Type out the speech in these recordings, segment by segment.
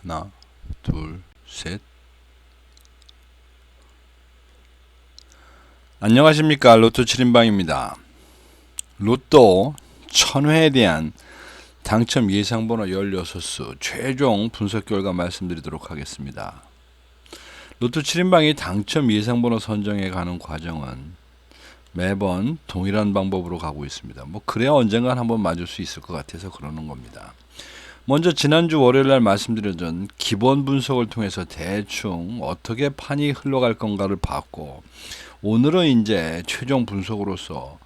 하나, 둘, 셋. 안녕하십니까. 로또 7인방입니다. 로또 1000회에 대한 당첨 예상번호 16수 최종 분석 결과 말씀드리도록 하겠습니다. 로또 7인방이 당첨 예상번호 선정해 가는 과정은 매번 동일한 방법으로 가고 있습니다. 그래야 언젠간 한번 맞을 수 있을 것 같아서 그러는 겁니다. 먼저 지난주 월요일날 말씀드렸던 기본 분석을 통해서 대충 어떻게 판이 흘러갈 건가를 봤고, 오늘은 이제 최종 분석으로서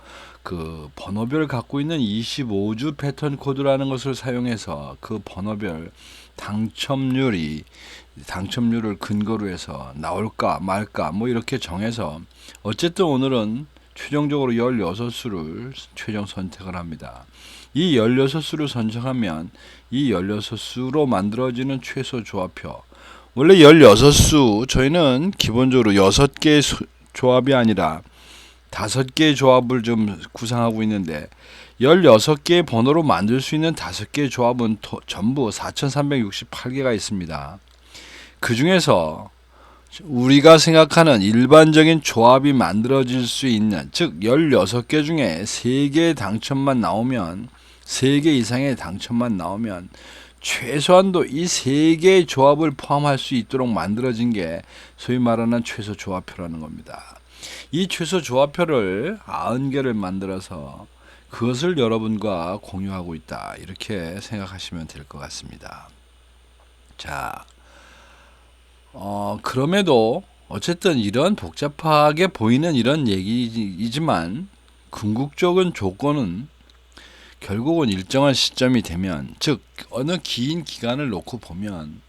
그 번호별 갖고 있는 25주 패턴 코드라는 것을 사용해서 그 번호별 당첨률을 근거로 해서 나올까 말까 이렇게 정해서, 어쨌든 오늘은 최종적으로 16수를 최종 선택을 합니다. 이 16수를 선정하면 이 16수로 만들어지는 최소 조합표, 원래 16수 저희는 기본적으로 6개의 조합이 아니라 5개의 조합을 좀 구상하고 있는데, 16개의 번호로 만들 수 있는 5개의 조합은 전부 4368개가 있습니다. 그 중에서 우리가 생각하는 일반적인 조합이 만들어질 수 있는, 즉 16개 중에 3개의 당첨만 나오면, 3개 이상의 당첨만 나오면 최소한도 이 3개의 조합을 포함할 수 있도록 만들어진 게 소위 말하는 최소 조합표라는 겁니다. 이 최소 조합표를 90개를 만들어서 그것을 여러분과 공유하고 있다, 이렇게 생각하시면 될 것 같습니다. 자, 그럼에도 어쨌든 이런 복잡하게 보이는 이런 얘기이지만, 궁극적인 조건은 결국은 일정한 시점이 되면, 즉 어느 긴 기간을 놓고 보면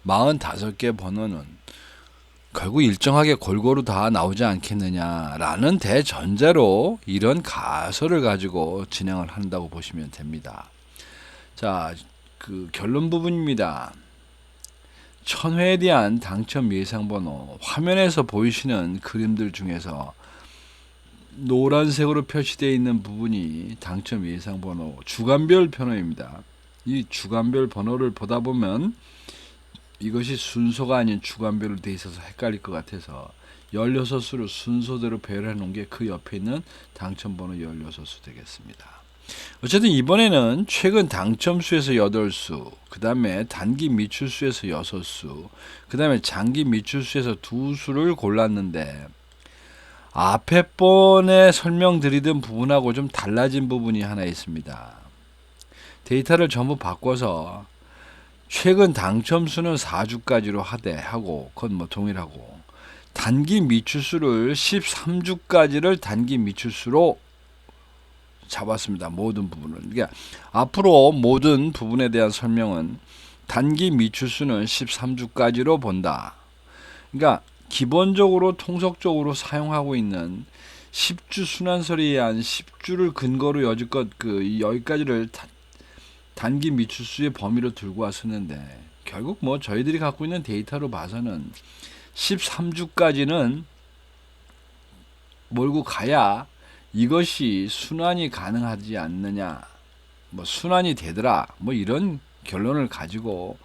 45개 번호는 결국 일정하게 골고루 다 나오지 않겠느냐라는 대전제로 이런 가설을 가지고 진행을 한다고 보시면 됩니다. 자, 그 결론 부분입니다. 1000회에 대한 당첨 예상번호, 화면에서 보이시는 그림들 중에서 노란색으로 표시되어 있는 부분이 당첨 예상번호 주간별 번호입니다. 이 주간별 번호를 보다 보면 이것이 순서가 아닌 주간별로 되어 있어서 헷갈릴 것 같아서 16수를 순서대로 배열해 놓은 게 그 옆에 있는 당첨번호 16수 되겠습니다. 어쨌든 이번에는 최근 당첨수에서 8수, 그 다음에 단기 미출수에서 6수, 그 다음에 장기 미출수에서 2수를 골랐는데, 앞에 번에 설명드리던 부분하고 좀 달라진 부분이 하나 있습니다. 데이터를 전부 바꿔서 최근 당첨수는 4주까지로 하고, 그건 동일하고, 단기 미출수를 13주까지를 단기 미출수로 잡았습니다. 모든 부분을. 그러니까 앞으로 모든 부분에 대한 설명은 단기 미출수는 13주까지로 본다. 그러니까 기본적으로 통속적으로 사용하고 있는 10주 순환설에 의한 10주를 근거로 여지껏 여기까지를 단기 미출수의 범위로 들고 왔었는데, 결국 저희들이 갖고 있는 데이터로 봐서는 13주까지는 몰고 가야 이것이 순환이 가능하지 않느냐, 순환이 되더라, 이런 결론을 가지고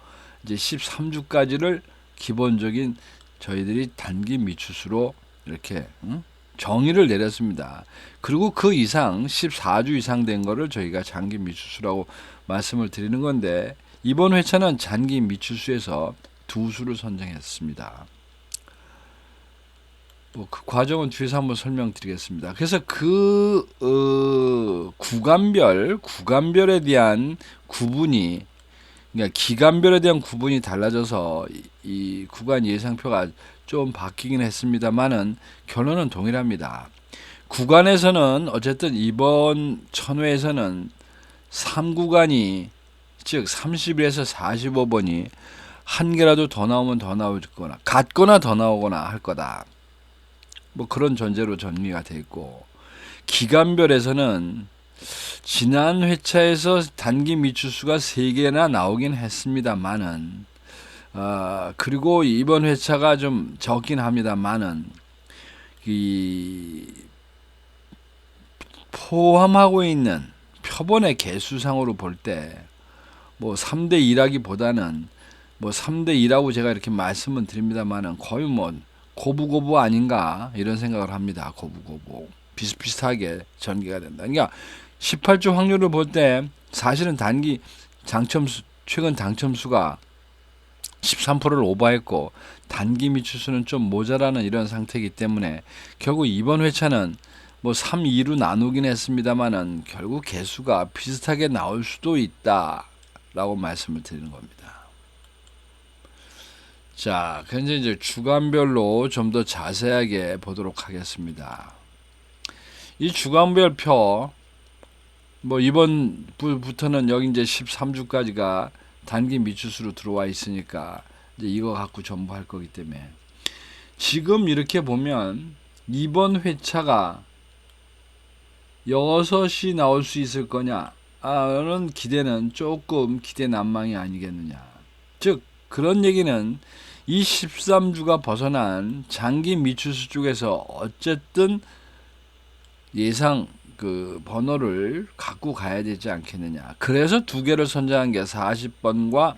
이제 13주까지를 기본적인 저희들이 단기 미출수로 이렇게 정의를 내렸습니다. 그리고 그 이상 14주 이상 된 거를 저희가 장기 미출수라고 말씀을 드리는 건데, 이번 회차는 장기 미출수에서 2수를 선정했습니다. 그 과정은 뒤에서 한번 설명드리겠습니다. 그래서 구간별에 대한 구분이, 그러니까 기간별에 대한 구분이 달라져서 이 구간 예상표가 좀 바뀌긴 했습니다만은 결론은 동일합니다. 구간에서는 어쨌든 이번 1000회에서는 3구간이, 즉 30에서 45번이 한 개라도 더 나오면 더 나오거나 같거나 더 나오거나 할 거다, 그런 전제로 정리가 되어 있고, 기간별에서는 지난 회차에서 단기 미출수가 3개나 나오긴 했습니다만은, 그리고 이번 회차가 좀 적긴 합니다만은, 이 포함하고 있는 표본의 개수상으로 볼 때 3대 1하기보다는 뭐 3대 2라고 제가 이렇게 말씀은 드립니다만은 거의 뭐 고부고부 아닌가 이런 생각을 합니다. 고부고부 비슷비슷하게 전개가 된다. 그러니까 18주 확률을 볼 때 사실은 단기 당첨수 최근 당첨수가 13%를 오버했고 단기 미추수는 좀 모자라는 이런 상태이기 때문에 결국 이번 회차는 뭐 3, 2로 나누긴 했습니다만은 결국 개수가 비슷하게 나올 수도 있다라고 말씀을 드리는 겁니다. 자, 현재 이제 주간별로 좀 더 자세하게 보도록 하겠습니다. 이 주간별 표, 뭐 이번부터는 여기 이제 13주까지가 단기 미추수로 들어와 있으니까 이제 이거 갖고 전부 할 거기 때문에 지금 이렇게 보면 이번 회차가 6이 나올 수 있을 거냐? 라는 기대는 조금 기대 난망이 아니겠느냐. 즉 그런 얘기는 이 13주가 벗어난 장기 미추수 쪽에서 어쨌든 예상 그 번호를 갖고 가야 되지 않겠느냐. 그래서 두 개를 선정한 게 40번과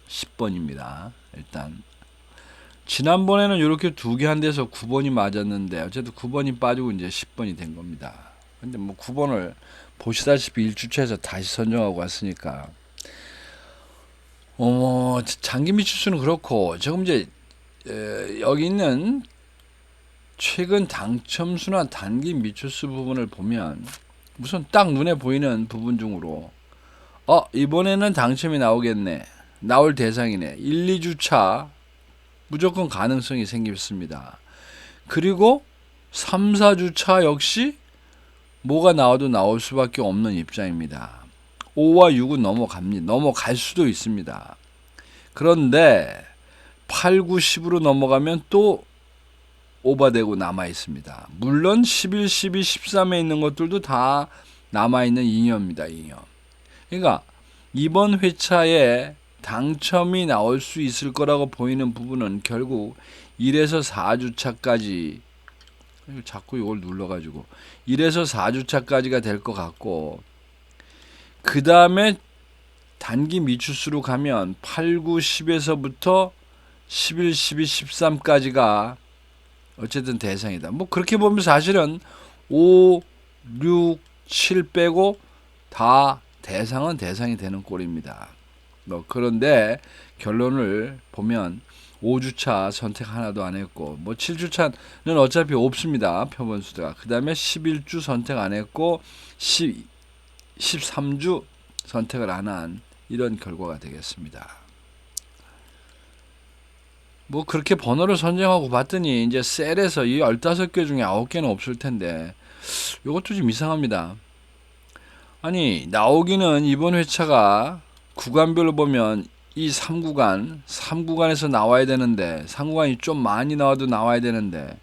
10번입니다. 일단 지난번에는 이렇게 두 개 한 데서 9번이 맞았는데 어쨌든 9번이 빠지고 이제 10번이 된 겁니다. 근데 뭐 9번을 보시다시피 1주차에서 다시 선정하고 왔으니까 장기 미추수는 그렇고 지금 이제 여기 있는 최근 당첨수나 단기 미추수 부분을 보면 우선 딱 눈에 보이는 부분 중으로 이번에는 당첨이 나오겠네. 나올 대상이네. 1, 2주차 무조건 가능성이 생겼습니다. 그리고 3, 4주차 역시 뭐가 나와도 나올 수밖에 없는 입장입니다. 5와 6은 넘어갈 수도 있습니다. 그런데 8, 9, 10으로 넘어가면 또 오버되고 남아 있습니다. 물론 11, 12, 13에 있는 것들도 다 남아 있는 잉여입니다. 잉여. 그러니까 이번 회차에 당첨이 나올 수 있을 거라고 보이는 부분은 결국 1에서 4주차까지 자꾸 이걸 눌러가지고 1에서 4주차까지가 될 것 같고 그 다음에 단기 미추수로 가면 8, 9, 10에서부터 11, 12, 13까지가 어쨌든 대상이다. 뭐 그렇게 보면 사실은 5, 6, 7 빼고 다 대상은 대상이 되는 꼴입니다. 그런데 결론을 보면 5주차 선택 하나도 안 했고 뭐 7주차는 어차피 없습니다. 표본수가. 그 다음에 11주 선택 안 했고 13주 선택을 안 한 이런 결과가 되겠습니다. 뭐 그렇게 번호를 선정하고 봤더니 이제 셀에서 이 15개 중에 9개는 없을 텐데 이것도 좀 이상합니다. 아니 나오기는 이번 회차가 구간별로 보면 이 3구간에서 나와야 되는데 3구간이 좀 많이 나와도 나와야 되는데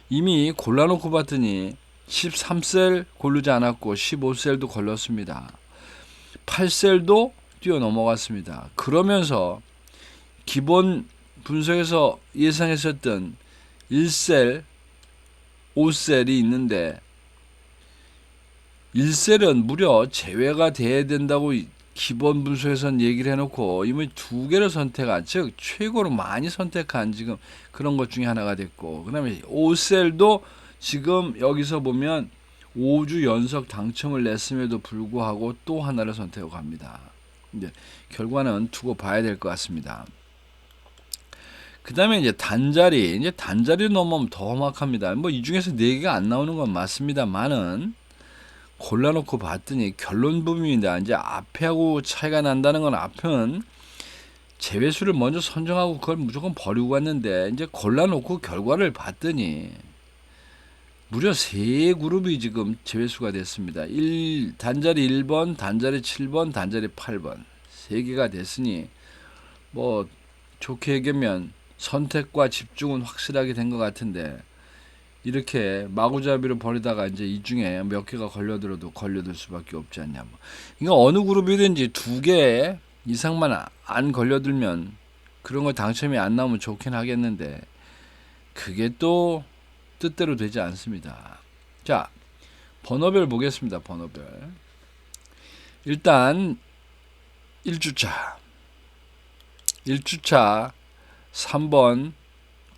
이미 골라놓고 봤더니 13셀 고르지 않았고 15셀도 걸렸습니다. 8셀도 뛰어넘어갔습니다. 그러면서 기본 분석에서 예상했었던 1셀, 5셀이 있는데 1셀은 무려 제외가 돼야 된다고 기본 분석에서는 얘기를 해놓고 이미 2개를 선택한, 즉 최고로 많이 선택한 지금 그런 것 중에 하나가 됐고, 그 다음에 5셀도 지금 여기서 보면 5주 연속 당첨을 냈음에도 불구하고 또 하나를 선택하고 갑니다. 이제 결과는 두고 봐야 될 것 같습니다. 그 다음에 이제 단자리 넘으면 더 험악합니다. 뭐 이 중에서 4개가 안 나오는 건 맞습니다만은 골라놓고 봤더니 결론 부분입니다. 이제 앞에하고 차이가 난다는 건 앞은 제외수를 먼저 선정하고 그걸 무조건 버리고 갔는데 이제 골라놓고 결과를 봤더니 무려 3그룹이 지금 제외수가 됐습니다. 단자리 1번, 단자리 7번, 단자리 8번 3개가 됐으니 뭐 좋게 얘기하면 선택과 집중은 확실하게 된 것 같은데 이렇게 마구잡이로 버리다가 이제 이 중에 몇 개가 걸려들어도 걸려들 수밖에 없지 않냐. 그러니까 어느 그룹이든지 2개 이상만 안 걸려들면 그런 거 당첨이 안 나오면 좋긴 하겠는데 그게 또 뜻대로 되지 않습니다. 자, 번호별 보겠습니다. 번호별. 일단 1주차 1주차 3번,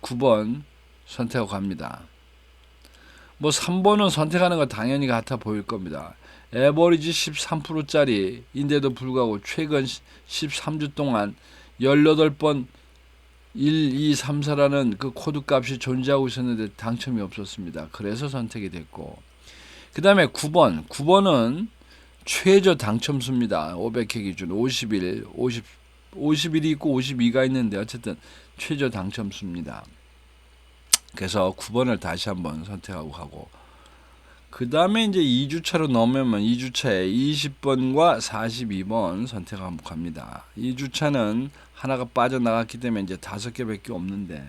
9번 선택하고 갑니다. 뭐 3번은 선택하는 거 당연히 같아 보일 겁니다. 에버리지 13%짜리인데도 불구하고 최근 13주 동안 18번 1, 2, 3, 4라는 그 코드 값이 존재하고 있었는데 당첨이 없었습니다. 그래서 선택이 됐고, 그 다음에 9번은 최저 당첨수입니다. 500회 기준 50일, 50일이 있고 52가 있는데 어쨌든 최저 당첨수입니다. 그래서 9번을 다시 한번 선택하고 가고, 그 다음에 이제 2주차로 넘으면 2주차에 20번과 42번 선택하고 갑니다. 2주차는 하나가 빠져나갔기 때문에 이제 5개밖에 없는데,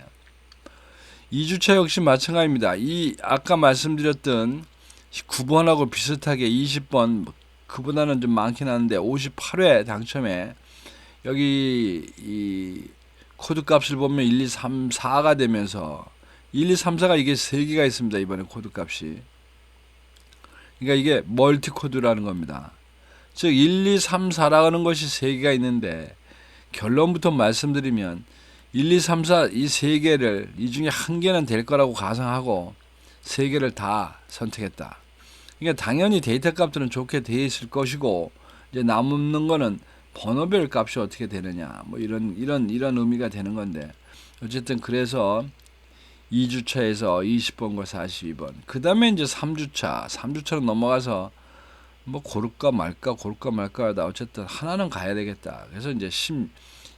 2주차 역시 마찬가지입니다. 이 아까 말씀드렸던 9번하고 비슷하게 20번, 그보다는 좀 많긴 한데 58회 당첨에 여기 이 코드 값을 보면 1, 2, 3, 4가 되면서 1, 2, 3, 4가 이게 3개가 있습니다. 이번에 코드 값이. 그러니까 이게 멀티 코드라는 겁니다. 즉 1, 2, 3, 4라는 것이 3개가 있는데, 결론부터 말씀드리면 1, 2, 3, 4 이 3개를 이 중에 한 개는 될 거라고 가상하고 3개를 다 선택했다. 그러니까 당연히 데이터 값들은 좋게 되어 있을 것이고, 이제 남는 거는 번호별 값이 어떻게 되느냐, 뭐 이런 의미가 되는 건데, 어쨌든 그래서 2주차에서 20번과 42번. 그 다음에 이제 3주차로 넘어가서 뭐 고를까 말까 하다 어쨌든 하나는 가야 되겠다. 그래서 이제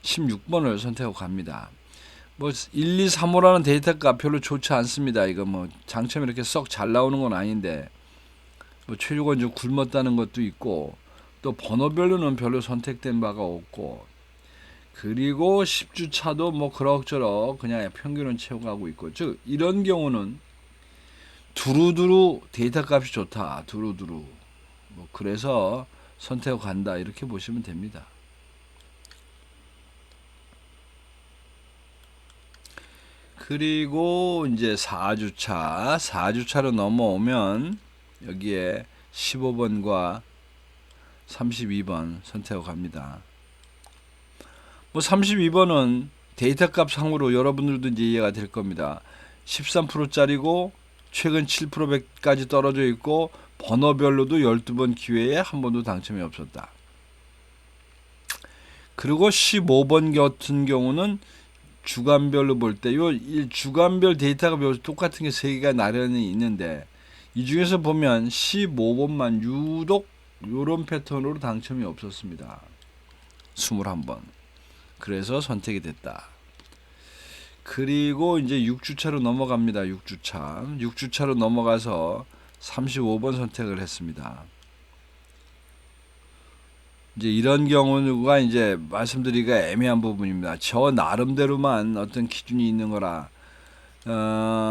16번을 선택하고 갑니다. 뭐 1, 2, 3, 5라는 데이터가 별로 좋지 않습니다. 이거 뭐 장점이 이렇게 썩 잘 나오는 건 아닌데, 뭐 최저가 좀 굶었다는 것도 있고, 또 번호별로는 별로 선택된 바가 없고, 그리고 10주차도 뭐 그럭저럭 그냥 평균은 채워가고 있고, 즉 이런 경우는 두루두루 데이터 값이 좋다. 두루두루. 뭐 그래서 선택하고 간다. 이렇게 보시면 됩니다. 그리고 이제 4주차로 넘어오면 여기에 15번과 32번 선택하고 갑니다. 뭐 32번은 데이터 값 상으로 여러분들도 이제 이해가 될 겁니다. 13%짜리고 최근 7%까지 떨어져 있고, 번호별로도 12번 기회에 한 번도 당첨이 없었다. 그리고 15번 같은 경우는 주간별로 볼 때 이 주간별 데이터가 똑같은 게 3개가 나란히 있는데, 이 중에서 보면 15번만 유독 이런 패턴으로 당첨이 없었습니다. 21번. 그래서 선택이 됐다. 그리고 이제 6주차로 넘어갑니다. 6주차로 넘어가서 35번 선택을 했습니다. 이제 이런 경우가 이제 말씀드리기가 애매한 부분입니다. 저 나름대로만 어떤 기준이 있는 거라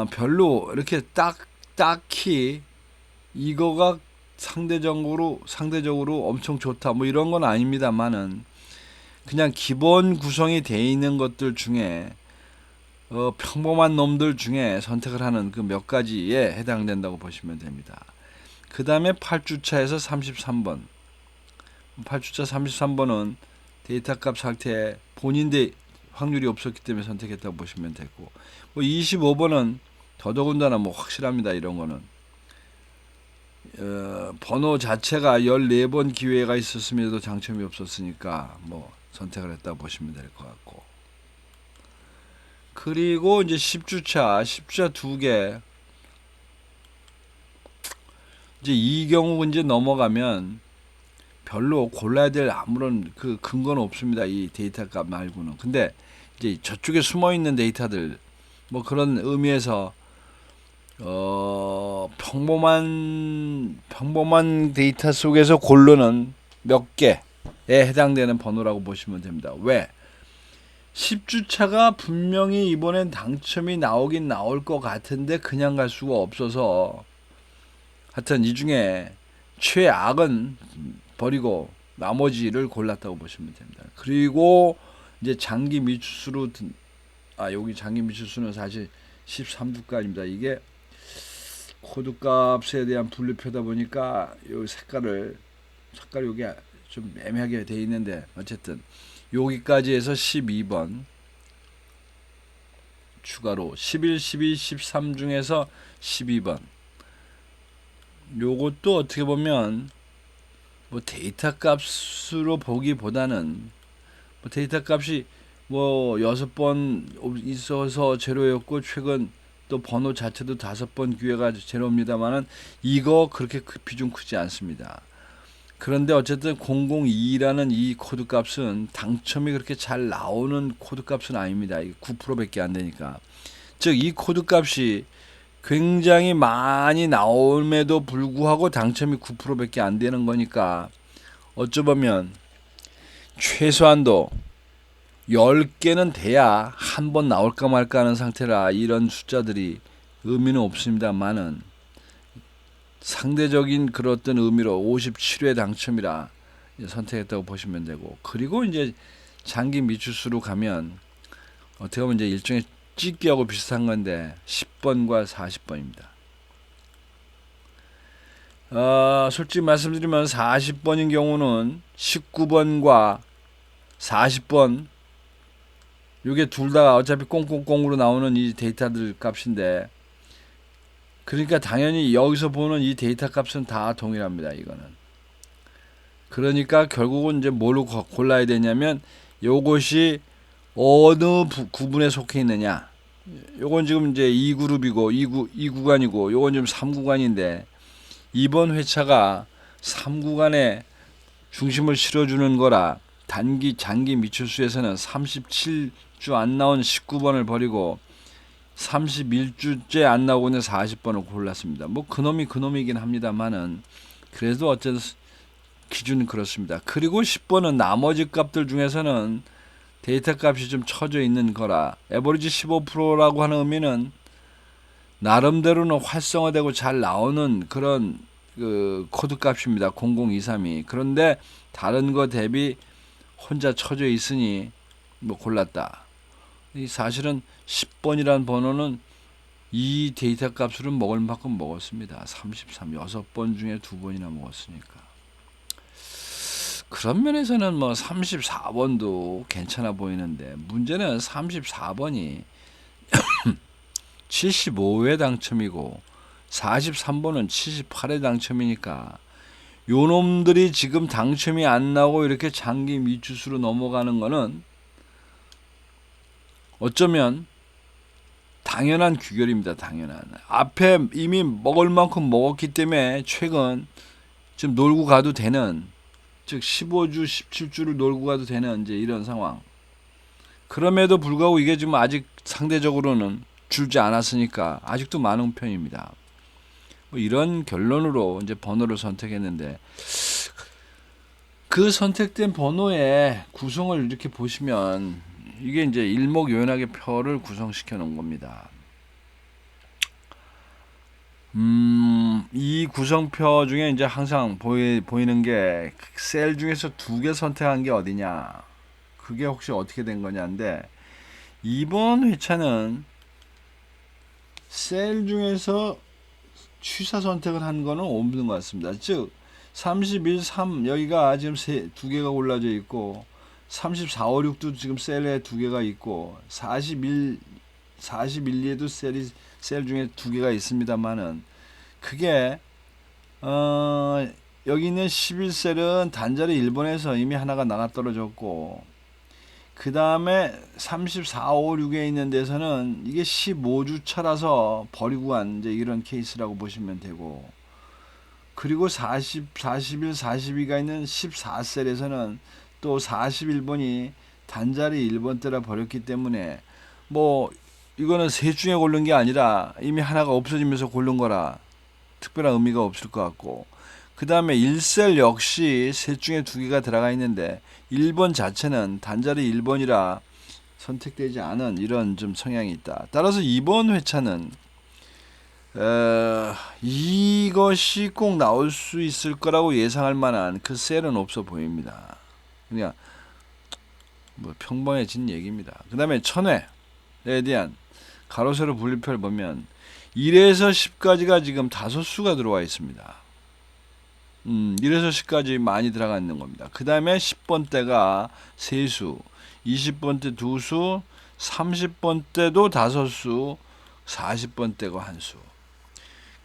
별로 이렇게 딱히 이거가 상대적으로 엄청 좋다 뭐 이런 건 아닙니다만은, 그냥 기본 구성이 되어 있는 것들 중에 평범한 놈들 중에 선택을 하는 그 몇 가지에 해당된다고 보시면 됩니다. 그 다음에 8주차에서 33번. 8주차 33번은 데이터 값 상태에 본인의 확률이 없었기 때문에 선택했다고 보시면 되고, 뭐 25번은 더더군다나 뭐 확실합니다. 이런 거는 번호 자체가 14번 기회가 있었음에도 당첨이 없었으니까 뭐 선택을 했다고 보시면 될 것 같고, 그리고 이제 10주차 2개. 이제 이 경우 이제 넘어가면 별로 골라야 될 아무런 그 근거는 없습니다. 이 데이터 값 말고는. 근데 이제 저쪽에 숨어 있는 데이터들, 뭐 그런 의미에서 평범한 데이터 속에서 고르는 몇 개에 해당되는 번호라고 보시면 됩니다. 왜? 10주차가 분명히 이번엔 당첨이 나오긴 나올 것 같은데 그냥 갈 수가 없어서, 하여튼 이 중에 최악은 버리고 나머지를 골랐다고 보시면 됩니다. 그리고 이제 장기 미추수로 여기 장기 미추수는 사실 13주까지입니다. 이게 코드 값에 대한 분류표다 보니까 요 색깔이 여기 좀 애매하게 돼 있는데, 어쨌든 여기까지 해서 12번 추가로 11, 12, 13 중에서 12번. 요것도 어떻게 보면 뭐 데이터 값으로 보기보다는 뭐 데이터 값이 뭐 6번 있어서 제로였고 최근 또 번호 자체도 5번 기회가 제로입니다만은 이거 그렇게 비중 크지 않습니다. 그런데 어쨌든 002라는 이 코드 값은 당첨이 그렇게 잘 나오는 코드 값은 아닙니다. 이게 9%밖에 안 되니까. 즉 이 코드 값이 굉장히 많이 나옴에도 불구하고 당첨이 9%밖에 안 되는 거니까 어쩌보면 최소한도 10개는 돼야 한 번 나올까 말까 하는 상태라 이런 숫자들이 의미는 없습니다만은 상대적인 그런 어떤 의미로 57회 당첨이라 선택했다고 보시면 되고, 그리고 이제 장기 미추수로 가면 어떻게 보면 이제 일종의 찍기하고 비슷한 건데 10번과 40번입니다. 솔직히 말씀드리면 40번인 경우는 19번과 40번 이게 둘 다 어차피 꽁꽁꽁으로 나오는 이 데이터들 값인데, 그러니까 당연히 여기서 보는 이 데이터 값은 다 동일합니다. 이거는. 그러니까 결국은 이제 뭘로 골라야 되냐면 요것이 어느 구분에 속해 있느냐. 요건 지금 이제 2그룹이고 2구간이고 요건 지금 3구간인데 이번 회차가 3구간에 중심을 실어주는 거라 장기 미추수에서는 37주 안 나온 19번을 버리고 31주째 안 나오고 있는 40번을 골랐습니다. 뭐 그놈이긴 합니다만은 그래도 어쨌든 기준은 그렇습니다. 그리고 10번은 나머지 값들 중에서는 데이터 값이 좀 쳐져 있는 거라 에버리지 15%라고 하는 의미는 나름대로는 활성화되고 잘 나오는 그런 그 코드 값입니다. 0023이. 그런데 다른 거 대비 혼자 쳐져 있으니 뭐 골랐다. 이 사실은 10번이라는 번호는 이 데이터 값으로 먹을 만큼 먹었습니다. 33, 6번 중에 2번이나 먹었으니까. 그런 면에서는 뭐 34번도 괜찮아 보이는데 문제는 34번이 75회 당첨이고 43번은 78회 당첨이니까 요 놈들이 지금 당첨이 안 나오고 이렇게 장기 미추수로 넘어가는 거는 어쩌면 당연한 귀결입니다. 당연한. 앞에 이미 먹을 만큼 먹었기 때문에 최근 지금 놀고 가도 되는, 즉 15주, 17주를 놀고 가도 되는 이제 이런 상황. 그럼에도 불구하고 이게 지금 아직 상대적으로는 줄지 않았으니까 아직도 많은 편입니다. 뭐 이런 결론으로 이제 번호를 선택했는데 그 선택된 번호의 구성을 이렇게 보시면 이게 이제 일목요연하게 표를 구성시켜 놓은 겁니다. 이 구성표 중에 이제 항상 보이는 게 셀 중에서 2개 선택한 게 어디냐, 그게 혹시 어떻게 된 거냐인데 이번 회차는 셀 중에서 취사 선택을 한 거는 없는 것 같습니다. 즉 31, 3 여기가 지금 2개가 골라져 있고 34, 5, 6도 지금 셀에 2개가 있고 41, 41에도 셀 중에 2개가 있습니다만은 그게 여기 있는 11셀은 단자리 1번에서 이미 하나가 나가 떨어졌고 그 다음에 34, 5, 6에 있는 데서는 이게 15주 차라서 버리고 간 이제 이런 케이스라고 보시면 되고, 그리고 40, 41, 42가 있는 14셀에서는 또 41번이 단자리 1번 때라 버렸기 때문에 뭐 이거는 셋 중에 고른 게 아니라 이미 하나가 없어지면서 고른 거라 특별한 의미가 없을 것 같고, 그 다음에 1셀 역시 셋 중에 2개가 들어가 있는데 1번 자체는 단자리 1번이라 선택되지 않은 이런 좀 성향이 있다. 따라서 이번 회차는 이것이 꼭 나올 수 있을 거라고 예상할 만한 그 셀은 없어 보입니다. 그냥 뭐 평범해진 얘기입니다. 그 다음에 천회에 대한 가로 세로 분리표를 보면 1에서 10까지가 지금 5수가 들어와 있습니다. 1에서 10까지 많이 들어가 있는 겁니다. 그 다음에 10번대가 세수, 20번대 두수, 30번대도 다섯수, 40번대가 한수.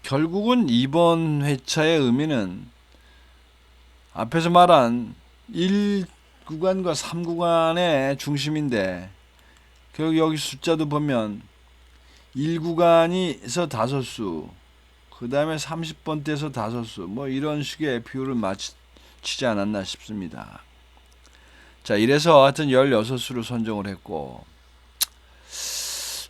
결국은 이번 회차의 의미는 앞에서 말한 1구간과 3구간의 중심인데, 결국 여기 숫자도 보면 1구간에서 다섯수, 그 다음에 30번대에서 다섯수, 뭐 이런 식의 비율을 맞추지 않았나 싶습니다. 자, 이래서 하여튼 16수로 선정을 했고,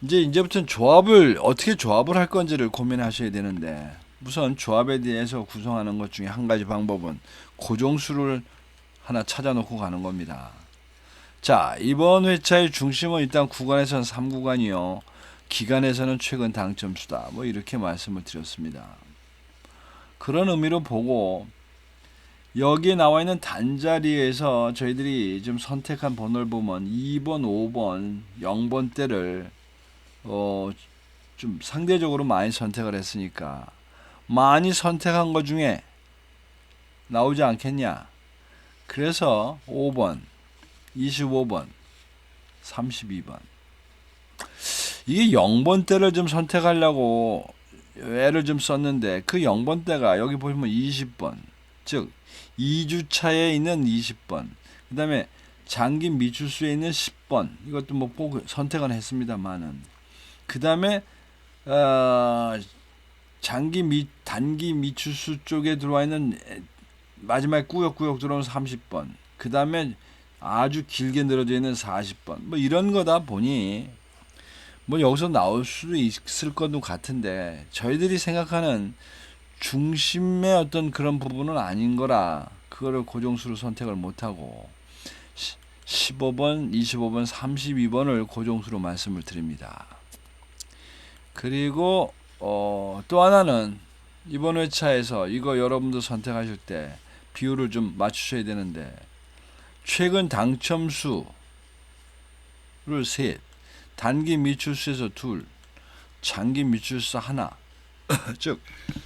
이제부터는 어떻게 조합을 할 건지를 고민하셔야 되는데, 우선 조합에 대해서 구성하는 것 중에 한 가지 방법은 고정수를 하나 찾아놓고 가는 겁니다. 자, 이번 회차의 중심은 일단 구간에서는 3구간이요. 기간에서는 최근 당첨수다. 뭐 이렇게 말씀을 드렸습니다. 그런 의미로 보고 여기에 나와 있는 단자리에서 저희들이 좀 선택한 번호를 보면 2번, 5번, 0번대를 좀 상대적으로 많이 선택을 했으니까 많이 선택한 것 중에 나오지 않겠냐. 그래서 5번, 25번, 32번. 이게 0번대를 좀 선택하려고 애를 좀 썼는데, 그 0번대가 여기 보시면 20번, 즉 2주차에 있는 20번, 그 다음에 장기 미추수에 있는 10번, 이것도 뭐 꼭 선택은 했습니다만은, 그 다음에 단기 미추수 쪽에 들어와 있는 마지막에 꾸역꾸역 들어오는 30번, 그 다음에 아주 길게 늘어져 있는 40번, 뭐 이런 거다 보니 뭐 여기서 나올 수도 있을 것도 같은데, 저희들이 생각하는 중심의 어떤 그런 부분은 아닌 거라 그거를 고정수로 선택을 못하고 15번, 25번, 32번을 고정수로 말씀을 드립니다. 그리고 또 하나는 이번 회차에서 이거 여러분도 선택하실 때 비율을 좀 맞추셔야 되는데, 최근 당첨수를 셋, 단기 미추수에서 둘, 장기 미추수 하나, 즉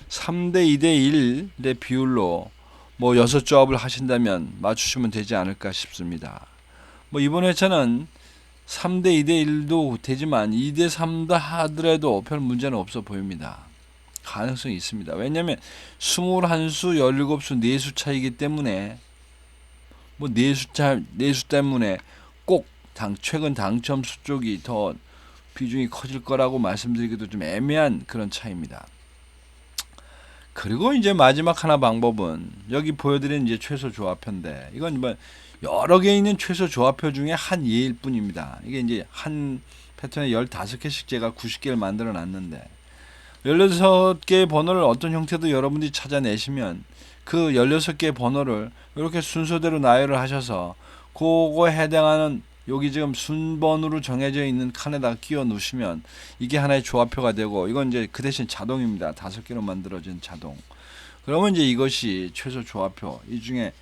3대 2대 1의 비율로 뭐 6조합을 하신다면 맞추시면 되지 않을까 싶습니다. 뭐 이번 회차는 3대 2대 1도 되지만 2대 3다 하더라도 별 문제는 없어 보입니다. 가능성이 있습니다. 왜냐하면 21수, 17수, 4수 차이기 때문에, 뭐 4수 때문에 꼭 최근 당첨수 쪽이 더 비중이 커질 거라고 말씀드리기도 좀 애매한 그런 차이입니다. 그리고 이제 마지막 하나 방법은 여기 보여드린 이제 최소 조합표인데, 이건 뭐 여러 개 있는 최소 조합표 중에 한 예일 뿐입니다. 이게 이제 한 패턴에 15개씩 제가 90개를 만들어 놨는데, 16개의 번호를 어떤 형태도 여러분들이 찾아내시면 그 16개의 번호를 이렇게 순서대로 나열을 하셔서 그거에 해당하는 여기 지금 순번으로 정해져 있는 칸에다 끼워 놓으시면 이게 하나의 조합표가 되고, 이건 이제 그 대신 자동입니다. 5개로 만들어진 자동. 그러면 이제 이것이 최소 조합표. 이 중에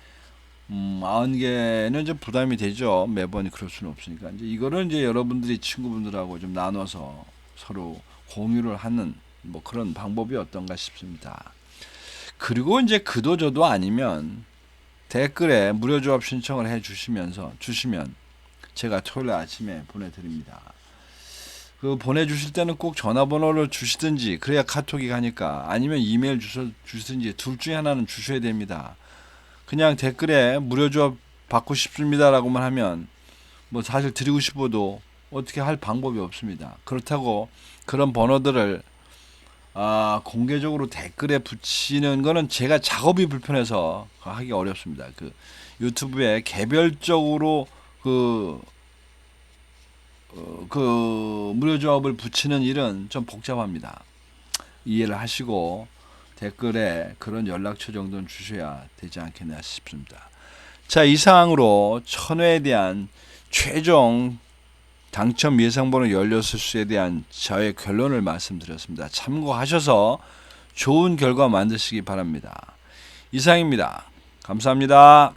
90개는 좀 부담이 되죠. 매번 그럴 수는 없으니까. 이제 이거를 이제 여러분들이 친구분들하고 좀 나눠서 서로 공유를 하는 뭐 그런 방법이 어떤가 싶습니다. 그리고 이제 그도저도 아니면 댓글에 무료 조합 신청을 해 주시면 제가 토요일 아침에 보내드립니다. 그 보내주실 때는 꼭 전화번호를 주시든지, 그래야 카톡이 가니까, 아니면 이메일 주시든지 둘 중에 하나는 주셔야 됩니다. 그냥 댓글에 무료 조합 받고 싶습니다라고만 하면 뭐 사실 드리고 싶어도 어떻게 할 방법이 없습니다. 그렇다고 그런 번호들을 공개적으로 댓글에 붙이는 거는 제가 작업이 불편해서 하기 어렵습니다. 그 유튜브에 개별적으로 그 무료 조합을 붙이는 일은 좀 복잡합니다. 이해를 하시고 댓글에 그런 연락처 정도는 주셔야 되지 않겠나 싶습니다. 자, 이상으로 천회에 대한 최종 당첨 예상번호 16수에 대한 저의 결론을 말씀드렸습니다. 참고하셔서 좋은 결과 만드시기 바랍니다. 이상입니다. 감사합니다.